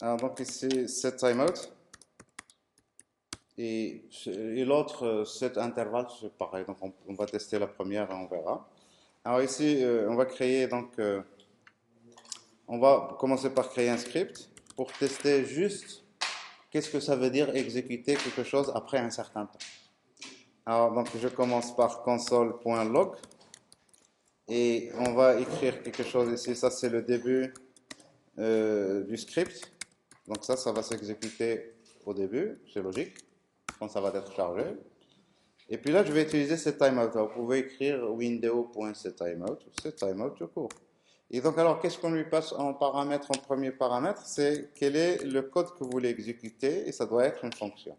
Alors, donc ici, set timeout. Et l'autre, set intervalle, c'est pareil. Donc, on va tester la première et on verra. Alors ici, on va créer, donc, on va commencer par créer un script pour tester juste qu'est-ce que ça veut dire exécuter quelque chose après un certain temps. Alors, donc, je commence par console.log et on va écrire quelque chose ici. Ça, c'est le début du script. Donc ça va s'exécuter au début, c'est logique, quand ça va être chargé. Et puis là, je vais utiliser ce timeout. Vous pouvez écrire window.setTimeout ou setTimeout tout court. Et donc, alors, qu'est-ce qu'on lui passe en paramètre, en premier paramètre? C'est quel est le code que vous voulez exécuter et ça doit être une fonction.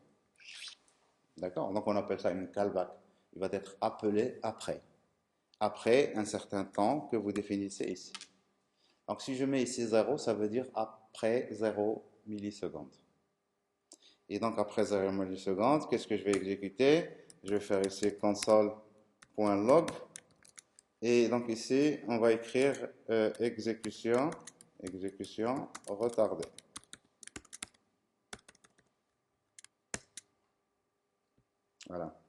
D'accord? Donc, on appelle ça une callback. Il va être appelé après un certain temps que vous définissez ici. Donc, si je mets ici 0, ça veut dire après 0 millisecondes. Et donc, après 0 millisecondes, qu'est-ce que je vais exécuter? Je vais faire ici console.log. Et donc, ici, on va écrire exécution retardée. Voilà.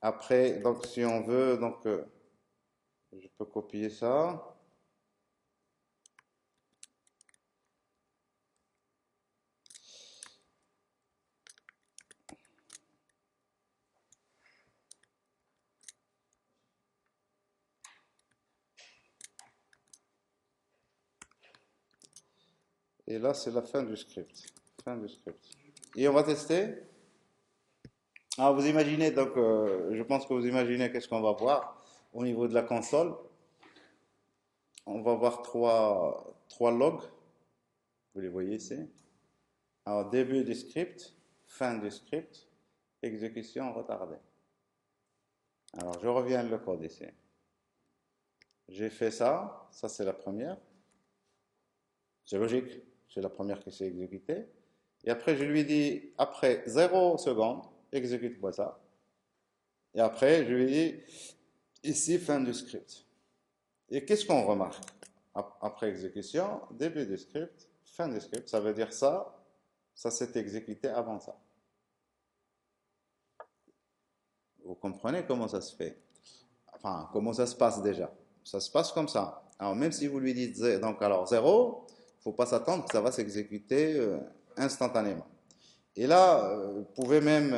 Après, donc, si on veut, donc, je peux copier ça. Et là, c'est la fin du script. Fin du script. Et on va tester. Alors, vous imaginez, donc, je pense que vous imaginez qu'est-ce qu'on va voir au niveau de la console. On va voir trois logs. Vous les voyez ici. Alors, début du script, fin du script, exécution retardée. Alors, je reviens le code ici. J'ai fait ça, ça c'est la première. C'est logique, c'est la première qui s'est exécutée. Et après, je lui dis, après 0 secondes, exécute-moi ça. Et après, je lui dis, ici, fin du script. Et qu'est-ce qu'on remarque? Après exécution, début du script, fin du script, ça veut dire ça s'est exécuté avant ça. Vous comprenez comment ça se fait? Enfin, comment ça se passe déjà? Ça se passe comme ça. Alors, même si vous lui dites donc alors 0, il ne faut pas s'attendre que ça va s'exécuter instantanément. Et là, vous pouvez même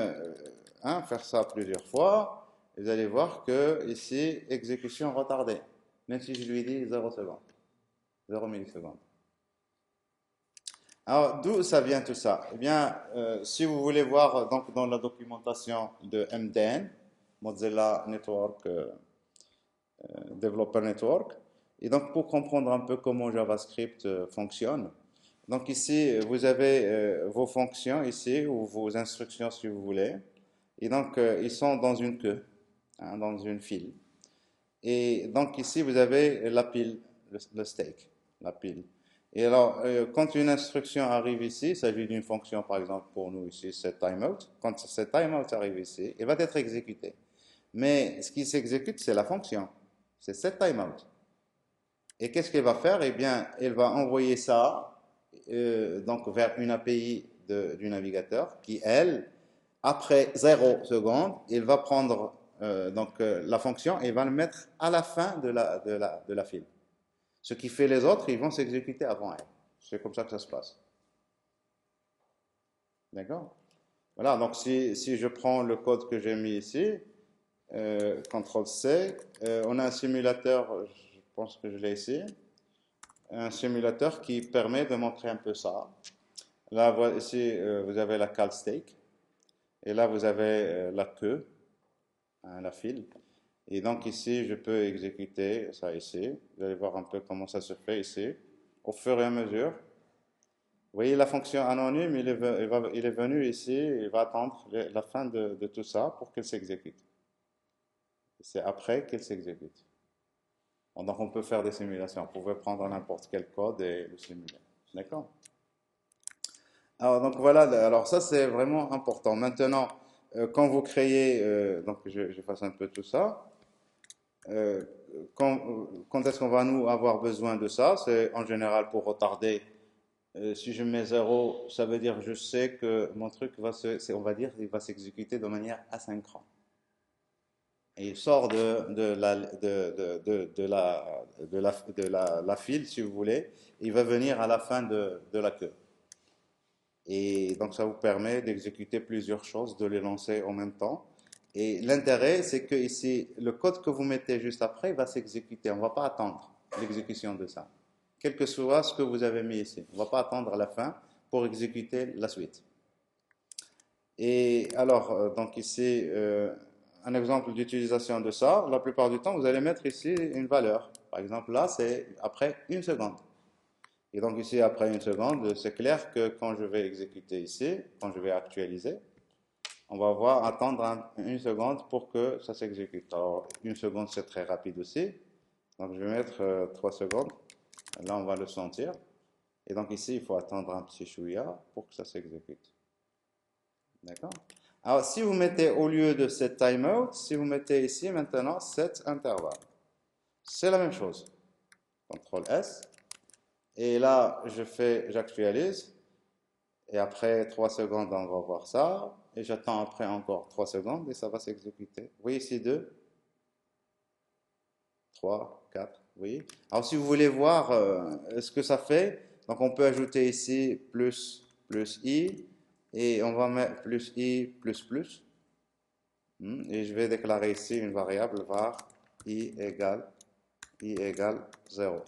faire ça plusieurs fois. Et vous allez voir que ici, exécution retardée. Même si je lui dis 0 secondes, 0 millisecondes. Alors, d'où ça vient tout ça? Eh bien, si vous voulez voir donc, dans la documentation de MDN, Mozilla Network Developer Network, et donc pour comprendre un peu comment JavaScript fonctionne, donc ici, vous avez vos fonctions ici, ou vos instructions si vous voulez, et donc ils sont dans une queue, hein, dans une file. Et donc ici, vous avez la pile, le stake, la pile. Et alors, quand une instruction arrive ici, il s'agit d'une fonction, par exemple, pour nous ici, set timeout. Quand cette timeout arrive ici, elle va être exécutée. Mais ce qui s'exécute, c'est la fonction. C'est set timeout. Et qu'est-ce qu'elle va faire? Eh bien, elle va envoyer ça donc vers une API du navigateur qui, elle, après 0 seconde, il va prendre la fonction et va le mettre à la fin de la file. Ce qui fait les autres, ils vont s'exécuter avant elle. C'est comme ça que ça se passe. D'accord? Voilà, donc si je prends le code que j'ai mis ici, CTRL-C, on a un simulateur, je pense que je l'ai ici, un simulateur qui permet de montrer un peu ça. Là, ici, vous avez la call stake, et là, vous avez la queue, hein, la file. Et donc ici, je peux exécuter ça ici. Vous allez voir un peu comment ça se fait ici. Au fur et à mesure. Vous voyez la fonction anonyme, il est venu ici, il va attendre la fin de tout ça pour qu'elle s'exécute. C'est après qu'elle s'exécute. Donc on peut faire des simulations. Vous pouvez prendre n'importe quel code et le simuler. D'accord? Alors donc voilà, alors ça c'est vraiment important. Maintenant, quand vous créez, donc je fasse un peu tout ça. Euh, quand est-ce qu'on va nous avoir besoin de ça? C'est en général pour retarder Si je mets 0, ça veut dire je sais que mon truc va on va dire, il va s'exécuter de manière asynchrone. Et il sort la file, si vous voulez, il va venir à la fin de la queue. Et donc ça vous permet d'exécuter plusieurs choses, de les lancer en même temps. Et l'intérêt, c'est que ici, le code que vous mettez juste après va s'exécuter. On ne va pas attendre l'exécution de ça. Quel que soit ce que vous avez mis ici. On ne va pas attendre à la fin pour exécuter la suite. Et alors, donc ici, un exemple d'utilisation de ça, la plupart du temps, vous allez mettre ici une valeur. Par exemple, là, c'est après une seconde. Et donc ici, après une seconde, c'est clair que quand je vais exécuter ici, quand je vais actualiser, on va voir attendre une seconde pour que ça s'exécute. Alors, une seconde, c'est très rapide aussi. Donc, je vais mettre 3 secondes. Là, on va le sentir. Et donc ici, il faut attendre un petit chouïa pour que ça s'exécute. D'accord? Alors, si vous mettez au lieu de cette timeout, si vous mettez ici maintenant set intervalle, c'est la même chose. CTRL S. Et là, j'actualise. Et après 3 secondes, on va voir ça. Et j'attends après encore 3 secondes et ça va s'exécuter. Vous voyez ici 2, 3, 4. Vous voyez? Alors, si vous voulez voir ce que ça fait, donc on peut ajouter ici plus i et on va mettre plus i plus plus. Et je vais déclarer ici une variable var i égale 0.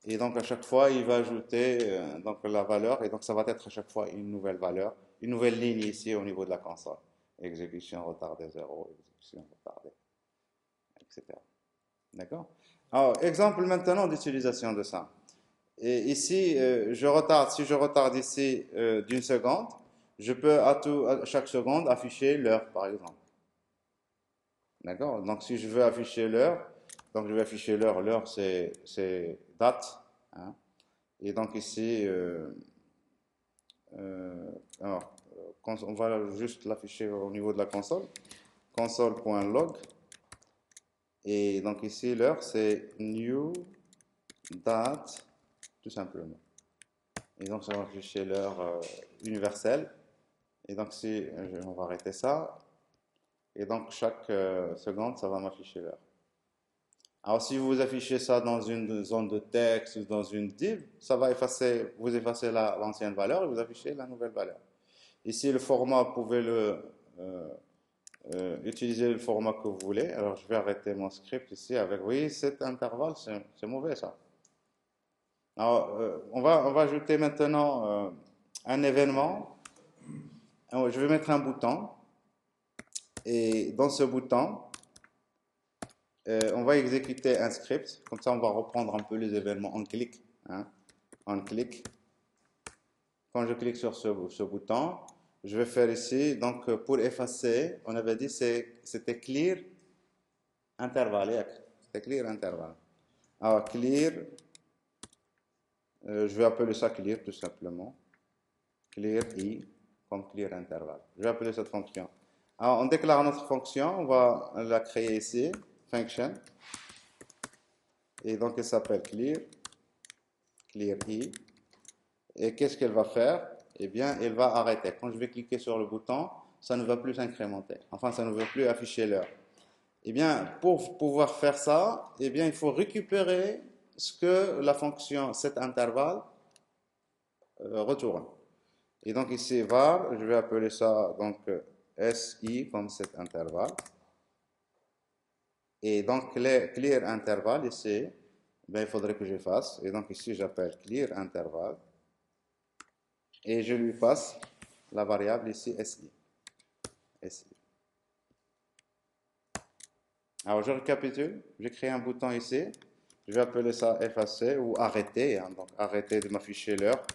Et donc à chaque fois, il va ajouter donc la valeur, et donc ça va être à chaque fois une nouvelle valeur, une nouvelle ligne ici au niveau de la console. Exécution retardée 0, exécution retardée, etc. D'accord? Alors, exemple maintenant d'utilisation de ça. Et ici, si je retarde ici d'une seconde, je peux à chaque seconde afficher l'heure, par exemple. D'accord? Donc, si je veux afficher l'heure, donc je vais afficher l'heure. L'heure, c'est date. Hein. Et donc ici, alors, on va juste l'afficher au niveau de la console. Console.log. Et donc ici, l'heure, c'est new date, tout simplement. Et donc, ça va afficher l'heure universelle. Et donc, on va arrêter ça. Et donc, chaque seconde, ça va m'afficher l'heure. Alors, si vous affichez ça dans une zone de texte ou dans une div, ça va vous effacez l'ancienne valeur et vous affichez la nouvelle valeur. Ici, le format, vous pouvez utiliser le format que vous voulez. Alors, je vais arrêter mon script ici avec, oui, cet intervalle, c'est mauvais ça. Alors, on va ajouter maintenant un événement. Alors, je vais mettre un bouton. Et dans ce bouton, on va exécuter un script. Comme ça, on va reprendre un peu les événements en clic. Hein. On clique. Quand je clique sur ce bouton, je vais faire ici, donc pour effacer, on avait dit c'était clear intervalle. C'était clear intervalle. Alors clear, je vais appeler ça clear tout simplement. Clear i comme clear intervalle. Je vais appeler cette fonction. Alors on déclare notre fonction, on va la créer ici, function. Et donc elle s'appelle clear i. Et qu'est-ce qu'elle va faire? Eh bien, elle va arrêter. Quand je vais cliquer sur le bouton, ça ne va plus s'incrémenter. Enfin, ça ne va plus afficher l'heure. Eh bien, pour pouvoir faire ça, eh bien, il faut récupérer ce que la fonction cet intervalle retourne. Et donc ici, var, je vais appeler ça donc si comme cet intervalle. Et donc, clear intervalle ici, ben, il faudrait que je fasse. Et donc ici, j'appelle clear intervalle. Et je lui passe la variable ici si. Alors je récapitule, j'ai créé un bouton ici, je vais appeler ça effacer ou arrêter, hein, donc arrêter de m'afficher l'heure,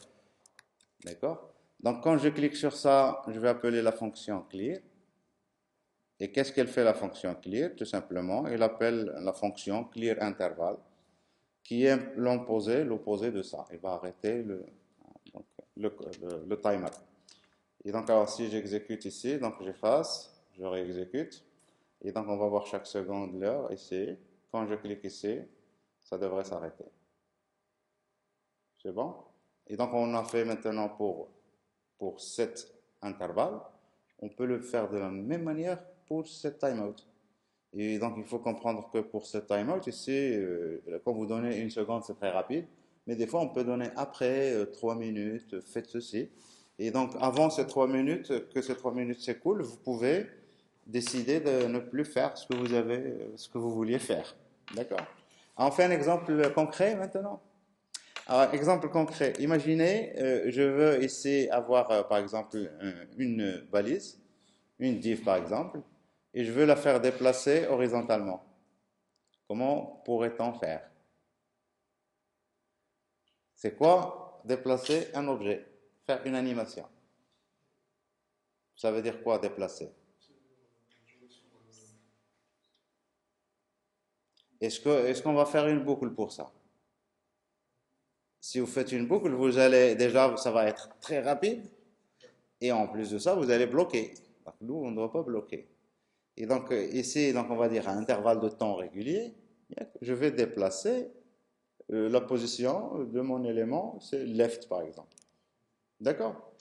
d'accord? Donc quand je clique sur ça, je vais appeler la fonction clear. Et qu'est-ce qu'elle fait la fonction clear? Tout simplement, elle appelle la fonction clear interval, qui est l'opposé de ça. Il va arrêter le timer. Et donc alors si j'exécute ici, donc j'efface, je réexécute. Et donc, on va voir chaque seconde l'heure ici. Quand je clique ici, ça devrait s'arrêter. C'est bon? Et donc, on a fait maintenant pour cet intervalle. On peut le faire de la même manière pour cette timeout. Et donc, il faut comprendre que pour cette timeout, ici, quand vous donnez une seconde, c'est très rapide. Mais des fois, on peut donner après 3 minutes, faites ceci. Et donc, avant ces 3 minutes, que ces 3 minutes s'écoulent, vous pouvez décider de ne plus faire ce que vous avez, ce que vous vouliez faire. D'accord? On fait un exemple concret maintenant. Alors, exemple concret. Imaginez, je veux ici avoir, par exemple, une balise, une div par exemple, et je veux la faire déplacer horizontalement. Comment pourrait-on faire? C'est quoi déplacer un objet? Faire une animation. Ça veut dire quoi déplacer? Est-ce qu'on va faire une boucle pour ça? Si vous faites une boucle, vous allez déjà, ça va être très rapide, et en plus de ça, vous allez bloquer. Donc, nous, on ne doit pas bloquer. Et donc, ici, donc, on va dire à intervalle de temps régulier, je vais déplacer la position de mon élément, c'est left par exemple. D'accord?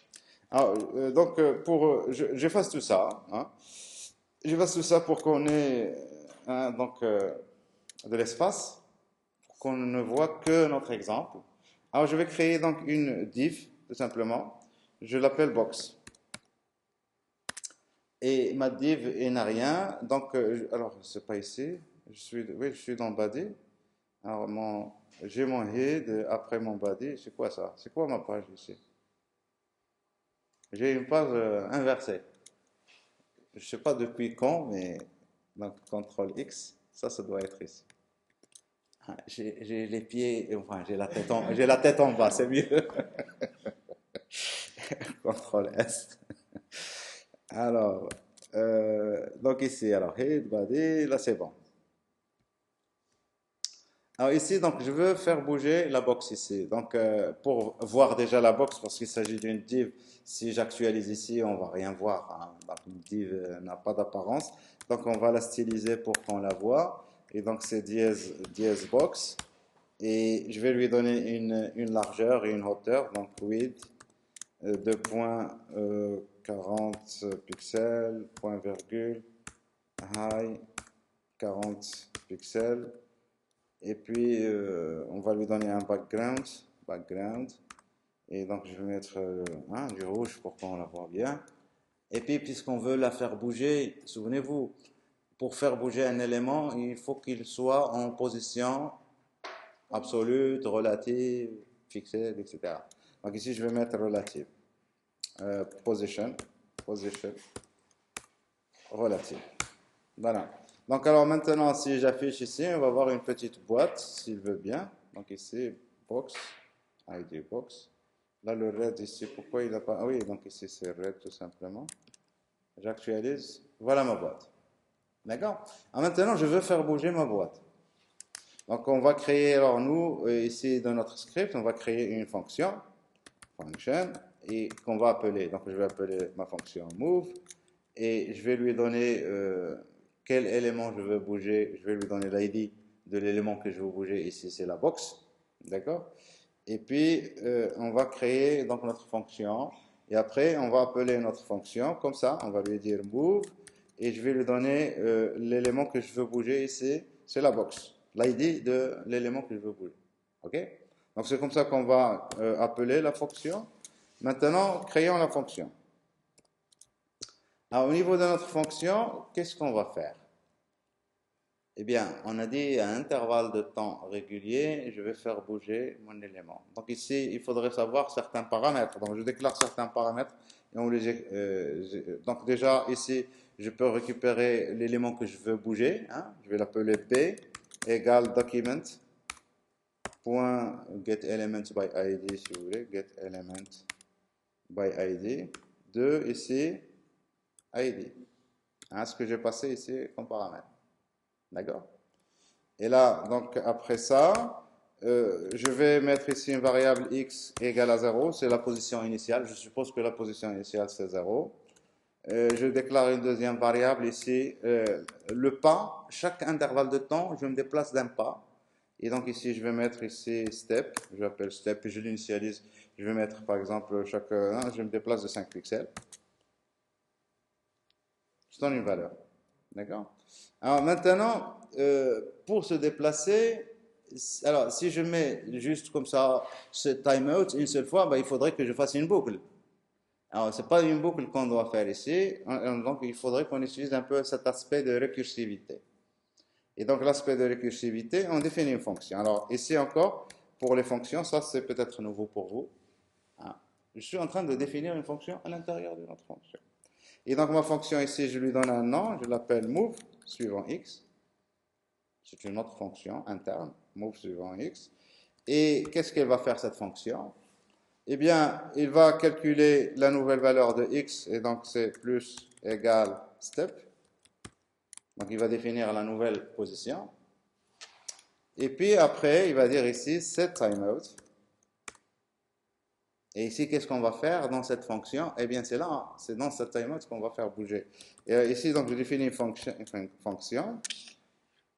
Alors, donc, j'efface tout ça. Hein. J'efface tout ça pour qu'on ait hein, donc, de l'espace, pour qu'on ne voit que notre exemple. Alors, je vais créer donc une div, tout simplement. Je l'appelle box. Et ma div n'a rien. Donc, alors, c'est pas ici. Oui, je suis dans body. Alors, j'ai mon head après mon body. C'est quoi ça? C'est quoi ma page ici? J'ai une page inversée. Je ne sais pas depuis quand, mais donc CTRL X, ça doit être ici. Ah, j'ai les pieds, enfin j'ai la tête en bas, c'est mieux. CTRL S. Alors, donc ici, alors head, body, là c'est bon. Alors ici, donc je veux faire bouger la box ici. Donc pour voir déjà la box, parce qu'il s'agit d'une div, si j'actualise ici, on va rien voir. Hein. Donc une div n'a pas d'apparence. Donc on va la styliser pour qu'on la voit. Et donc c'est dièse box. Et je vais lui donner une largeur et une hauteur. Donc width 2.40 pixels, point virgule, high 40 pixels. Et puis, on va lui donner un background. Et donc, je vais mettre du rouge pour qu'on la voit bien. Et puis, puisqu'on veut la faire bouger, souvenez-vous, pour faire bouger un élément, il faut qu'il soit en position absolue, relative, fixée, etc. Donc ici, je vais mettre relative. Position, relative. Voilà. Donc alors maintenant, si j'affiche ici, on va voir une petite boîte, s'il veut bien. Donc ici, box, ID box. Là, le red ici, pourquoi il n'a pas... Ah oui, donc ici c'est red tout simplement. J'actualise. Voilà ma boîte. D'accord? Alors maintenant, je veux faire bouger ma boîte. Donc on va créer, alors nous, ici dans notre script, on va créer une fonction, function, et qu'on va appeler. Donc je vais appeler ma fonction move, et je vais lui donner quel élément je veux bouger. Je vais lui donner l'ID de l'élément que je veux bouger. Ici, c'est la box. D'accord? Et puis, on va créer donc notre fonction. Et après, on va appeler notre fonction. Comme ça, on va lui dire move. Et je vais lui donner l'élément que je veux bouger ici. C'est la box. L'ID de l'élément que je veux bouger. OK? Donc, c'est comme ça qu'on va appeler la fonction. Maintenant, créons la fonction. Alors, au niveau de notre fonction, qu'est-ce qu'on va faire? Eh bien, on a dit à intervalle de temps régulier, je vais faire bouger mon élément. Donc ici, il faudrait savoir certains paramètres. Donc je déclare certains paramètres et on les. Donc déjà ici, je peux récupérer l'élément que je veux bouger. Hein. Je vais l'appeler B égale document point get element by id si vous voulez, get element by id de ici id. Hein, ce que j'ai passé ici comme paramètre. D'accord? Et là, donc après ça, je vais mettre ici une variable x égale à 0, c'est la position initiale. Je suppose que la position initiale c'est 0. Je déclare une deuxième variable ici, le pas. Chaque intervalle de temps, je me déplace d'un pas. Et donc ici, je vais mettre ici step, j'appelle step et je l'initialise. Je vais mettre par exemple je me déplace de 5 pixels. Je donne une valeur. D'accord? Alors maintenant, pour se déplacer, alors si je mets juste comme ça ce timeout une seule fois, bah, il faudrait que je fasse une boucle. Alors, ce n'est pas une boucle qu'on doit faire ici, donc il faudrait qu'on utilise un peu cet aspect de récursivité. Et donc l'aspect de récursivité, on définit une fonction. Alors ici encore, pour les fonctions, ça c'est peut-être nouveau pour vous. Ah, je suis en train de définir une fonction à l'intérieur de notre fonction. Et donc ma fonction ici, je lui donne un nom, je l'appelle move suivant x. C'est une autre fonction interne, move suivant x. Et qu'est-ce qu'elle va faire cette fonction? Eh bien, il va calculer la nouvelle valeur de x, et donc c'est plus égal step. Donc il va définir la nouvelle position. Et puis après, il va dire ici set timeout. Et ici, qu'est-ce qu'on va faire dans cette fonction? Eh bien, c'est là, c'est dans cette timeout qu'on va faire bouger. Et ici, donc, je définis une fonction.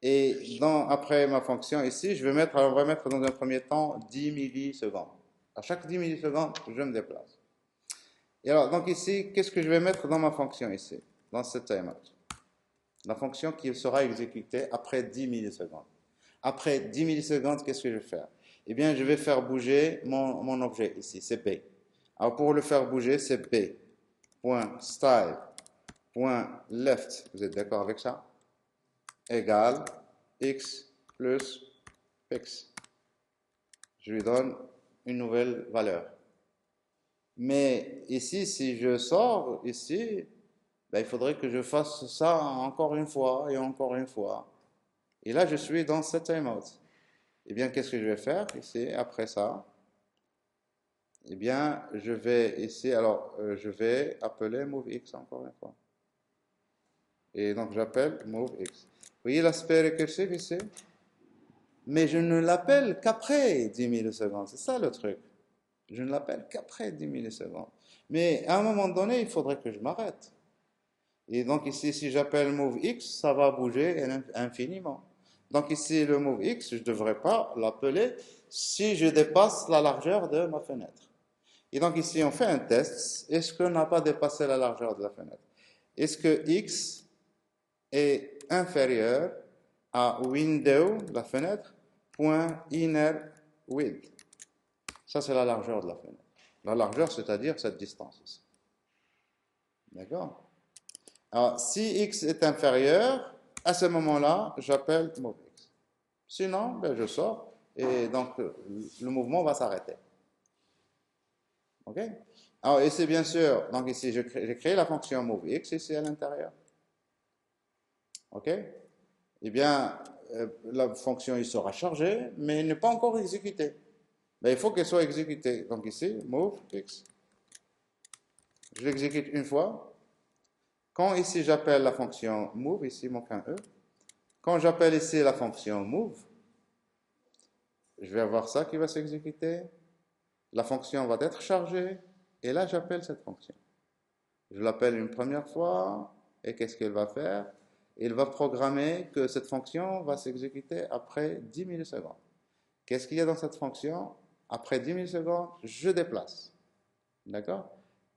Et après ma fonction ici, on va mettre dans un premier temps 10 millisecondes. À chaque 10 millisecondes, je me déplace. Et alors, donc ici, qu'est-ce que je vais mettre dans ma fonction ici, dans cette timeout? La fonction qui sera exécutée après 10 millisecondes. Après 10 millisecondes, qu'est-ce que je vais faire? Eh bien, je vais faire bouger mon objet ici, c'est B. Alors, pour le faire bouger, c'est B.style.left. Vous êtes d'accord avec ça? Égale x plus x. Je lui donne une nouvelle valeur. Mais ici, si je sors ici, ben, il faudrait que je fasse ça encore une fois et encore une fois. Et là, je suis dans cette timeout. Eh bien, qu'est-ce que je vais faire ici, après ça? Eh bien, je vais ici, alors, je vais appeler moveX encore une fois. Et donc, j'appelle moveX. Vous voyez l'aspect récursif ici? Mais je ne l'appelle qu'après 10 millisecondes. C'est ça le truc. Je ne l'appelle qu'après 10 millisecondes. Mais à un moment donné, il faudrait que je m'arrête. Et donc ici, si j'appelle moveX, ça va bouger infiniment. Donc ici, le moveX, je ne devrais pas l'appeler si je dépasse la largeur de ma fenêtre. Et donc ici, on fait un test. Est-ce qu'on n'a pas dépassé la largeur de la fenêtre? Est-ce que x est inférieur à window, la fenêtre, point inner width? Ça, c'est la largeur de la fenêtre. La largeur, c'est-à-dire cette distance ici. D'accord? Alors, si x est inférieur, à ce moment-là, j'appelle moveX. Sinon, ben, je sors et donc le mouvement va s'arrêter. OK? Alors, ici, bien sûr, donc ici, j'ai créé la fonction moveX ici à l'intérieur. OK? Eh bien, la fonction il sera chargée, mais elle n'est pas encore exécutée. Mais il faut qu'elle soit exécutée. Donc ici, moveX. Je l'exécute une fois. Quand ici j'appelle la fonction move, ici manque un E. Quand j'appelle ici la fonction move, je vais avoir ça qui va s'exécuter. La fonction va être chargée. Et là, j'appelle cette fonction. Je l'appelle une première fois. Et qu'est-ce qu'elle va faire? Elle va programmer que cette fonction va s'exécuter après 10 millisecondes. Qu'est-ce qu'il y a dans cette fonction? Après 10 millisecondes, je déplace. D'accord?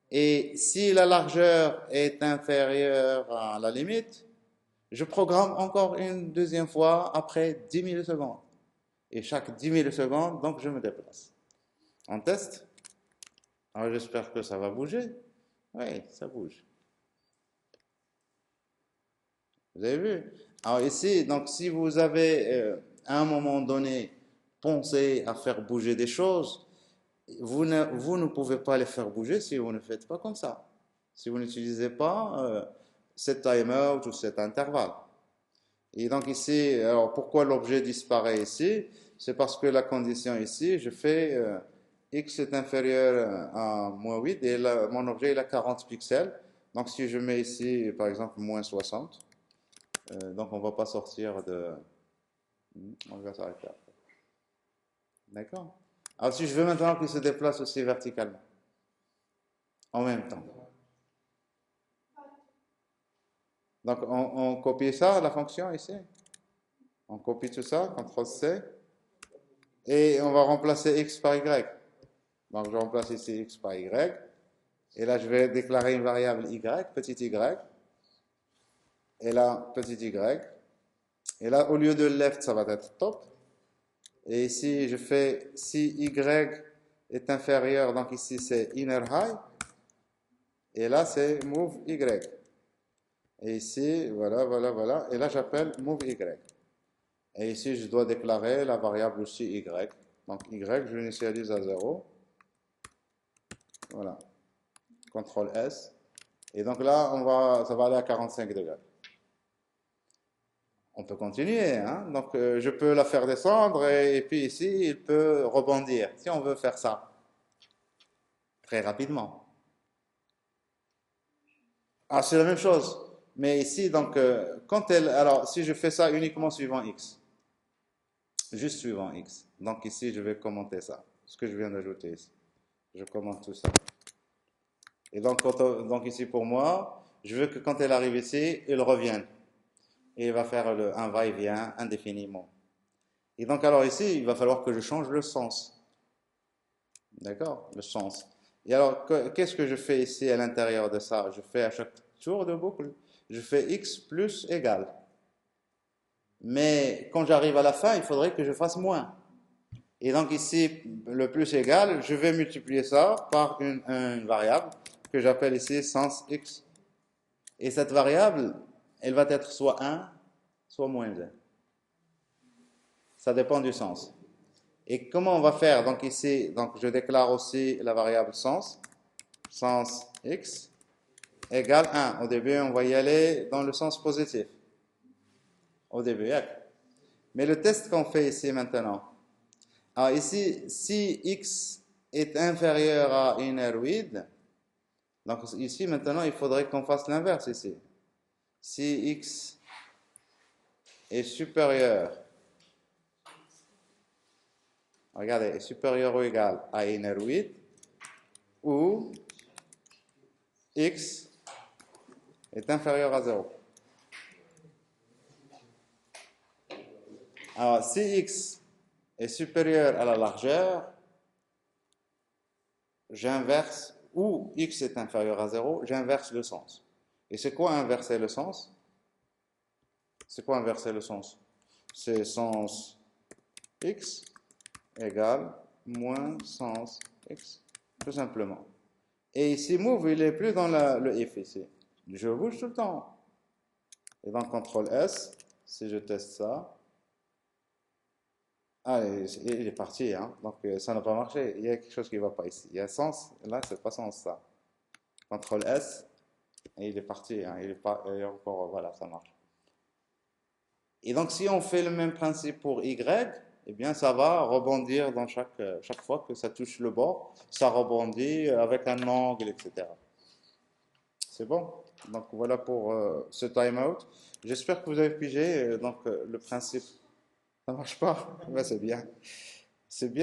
Et si la largeur est inférieure à la limite, je programme encore une deuxième fois après 10 millisecondes. Et chaque 10 millisecondes, donc je me déplace. On teste? Alors j'espère que ça va bouger. Oui, ça bouge. Vous avez vu? Alors ici, donc si vous avez à un moment donné pensé à faire bouger des choses, vous ne pouvez pas les faire bouger si vous ne faites pas comme ça. Si vous n'utilisez pas cet timer ou cet intervalle. Et donc ici, alors pourquoi l'objet disparaît ici? C'est parce que la condition ici, je fais x est inférieur à moins 8 et mon objet il a 40 pixels. Donc si je mets ici par exemple moins 60, donc on ne va pas sortir de... On va s'arrêter après. D'accord? Alors si je veux maintenant qu'il se déplace aussi verticalement, en même temps. Donc on copie ça, la fonction ici. On copie tout ça, CTRL-C. Et on va remplacer x par y. Donc, je remplace ici x par y. Et là, je vais déclarer une variable y, petit y. Et là, petit y. Et là, au lieu de left, ça va être top. Et ici, je fais si y est inférieur, donc ici c'est inner high. Et là, c'est move y. Et ici, voilà, voilà, voilà. Et là, j'appelle move y. Et ici, je dois déclarer la variable aussi y. Donc y, je l'initialise à 0. Voilà. CTRL S. Et donc là, ça va aller à 45 degrés. On peut continuer, hein? Donc je peux la faire descendre et puis ici, il peut rebondir, si on veut faire ça très rapidement. Ah, c'est la même chose. Mais ici, donc, alors, si je fais ça uniquement suivant x, juste suivant x, donc ici, je vais commenter ça, ce que je viens d'ajouter ici. Je commente tout ça. Et donc, donc ici, pour moi, je veux que quand elle arrive ici, elle revienne. Et il va faire un va-et-vient indéfiniment. Et donc, alors ici, il va falloir que je change le sens. D'accord? Le sens. Et alors, qu'est-ce que je fais ici à l'intérieur de ça? Je fais à chaque tour de boucle, je fais x plus égal. Mais quand j'arrive à la fin, il faudrait que je fasse moins. Et donc ici, le plus égal, je vais multiplier ça par une variable que j'appelle ici sens x. Et cette variable, elle va être soit 1, soit moins 1. Ça dépend du sens. Et comment on va faire? Donc ici, donc je déclare aussi la variable sens x égale 1. Au début, on va y aller dans le sens positif. Au début, mais le test qu'on fait ici maintenant. Alors ici, si x est inférieur à inner width, donc ici maintenant, il faudrait qu'on fasse l'inverse ici. Si x est supérieur, regardez, est supérieur ou égal à inner width, ou x est inférieur à 0. Alors, si x est supérieur à la largeur, j'inverse, ou x est inférieur à 0, j'inverse le sens. Et c'est quoi inverser le sens? C'est quoi inverser le sens? C'est sens x égale moins sens x, tout simplement. Et ici, move, il n'est plus dans le if ici. Je bouge tout le temps. Et donc, CTRL S, si je teste ça, ah, il est parti, hein. Donc ça n'a pas marché. Il y a quelque chose qui ne va pas ici. Il y a sens, là, c'est pas sens ça. CTRL S, et il est parti, hein. Il est pas, et encore, voilà, ça marche. Et donc, si on fait le même principe pour Y, eh bien, ça va rebondir dans chaque fois que ça touche le bord, ça rebondit avec un angle, etc. C'est bon? Donc, voilà pour ce timeout. J'espère que vous avez pigé le principe. Ça marche pas? Ouais, c'est bien. C'est bien.